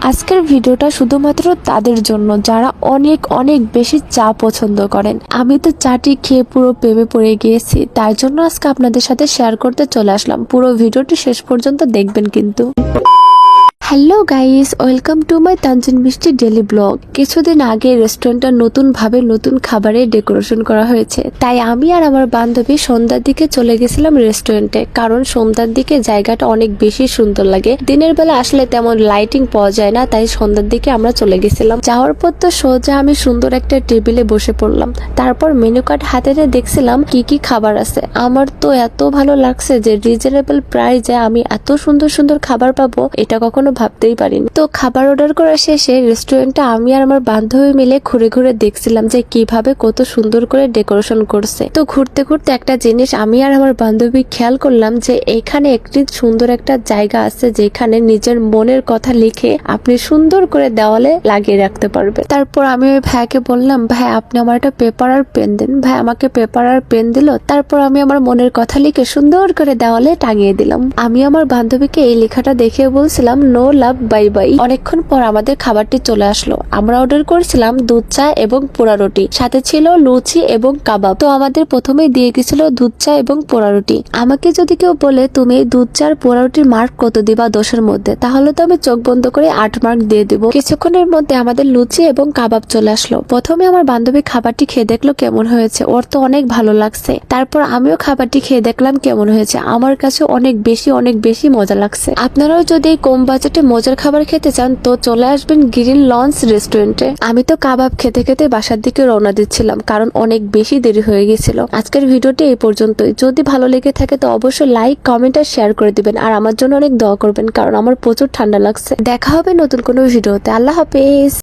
আজকের ভিডিওটা শুধুমাত্র তাদের জন্য যারা অনেক অনেক বেশি চা পছন্দ করেন। আমি তো চাটি খেয়ে পুরো প্রেমে পড়ে গিয়েছি, তাই জন্য আজকে আপনাদের সাথে শেয়ার করতে চলে আসলাম। পুরো ভিডিওটি শেষ পর্যন্ত দেখবেন কিন্তু। Hello guys, welcome to my Tanjin Mishti daily blog. কিছুদিন আগে রেস্টুরেন্টটা নতুন খাবারে ডেকোরেশন করা হয়েছে, তাই আমি আর আমার বান্ধবী সন্ধ্যার দিকে চলে গেছিলাম রেস্টুরেন্টে। কারণ সন্ধ্যার দিকে জায়গাটা অনেক বেশি সুন্দর লাগে, দিনের বেলা আসলে তেমন লাইটিং পাওয়া যায় না, তাই সন্ধ্যার দিকে আমরা চলে গেছিলাম। যাওয়ার পর তো সোজা আমি সুন্দর একটা টেবিলে বসে পড়লাম। তারপর মেনু কার্ড হাতে নিয়ে দেখছিলাম কি কি খাবার আছে। আমার তো এত ভালো লাগছে যে রিজনেবল প্রাইসে আমি এত সুন্দর সুন্দর খাবার পাবো এটা কখনো ভাবতেই পারিনি। তো খাবার অর্ডার করা শেষে রেস্টুরেন্টে আমি আর আমার বান্ধবী মিলে ঘুরে ঘুরে দেখছিলাম যে কিভাবে কত সুন্দর করে ডেকোরেশন করছে। তো ঘুরতে ঘুরতে একটা জিনিস আমি আর আমার বান্ধবী খেয়াল করলাম যে এখানে একটি সুন্দর একটা জায়গা আছে যেখানে নিজের মনের কথা লিখে আপনি সুন্দর করে দেওয়ালে লাগিয়ে রাখতে পারবেন। তারপর আমি ওই ভাইকে বললাম, ভাই আপনি আমার একটা পেপার আর পেন দেন। ভাই আমাকে পেপার আর পেন দিল। তারপর আমি আমার মনের কথা লিখে সুন্দর করে দেওয়ালে টাঙিয়ে দিলাম। আমি আমার বান্ধবীকে এই লেখাটা দেখে বলছিলাম, নো লাভ বাই বাই। অনেকক্ষণ পর আমাদের খাবারটি চলে আসলো। আমরা অর্ডার করেছিলাম দুধ চা এবং পোড়া রুটি, সাথে ছিল লুচি এবং কাবাব। তো আমাদের প্রথমেই দিয়ে গেছিল দুধ চা এবং পোড়া রুটি। আমাকে যদি কেউ বলে তুমি দুধ চা আর পোড়া রুটির মার্ক কত দিবা 10-এর মধ্যে, তাহলে তো আমি চোখ বন্ধ করে 8 মার্ক দিয়ে দিব। কিছুক্ষণের মধ্যে আমাদের লুচি এবং কাবাব চলে আসলো। প্রথমে আমার বান্ধবী খাবারটি খেয়ে দেখলো কেমন হয়েছে, ওর তো অনেক ভালো লাগছে। তারপর আমিও খাবারটি খেয়ে দেখলাম কেমন হয়েছে, আমার কাছে অনেক বেশি মজা লাগছে। আপনারাও যদি কম বাজেটে মজার খাবার খেতে চান তো চলে আসবেন গ্রিন লঞ্চ রেস্টুরেন্টে। আমি তো কাবাব খেতে খেতে বাসার দিকে রওনা দিচ্ছিলাম, কারণ অনেক বেশি দেরি হয়ে গেছিল। আজকের ভিডিওটি এই পর্যন্তই। যদি ভালো লেগে থাকে তো অবশ্যই লাইক, কমেন্ট আর শেয়ার করে দিবেন। আর আমার জন্য অনেক দোয়া করবেন, কারণ আমার প্রচুর ঠান্ডা লাগছে। দেখা হবে নতুন কোনো ভিডিওতে। আল্লাহ হাফেজ।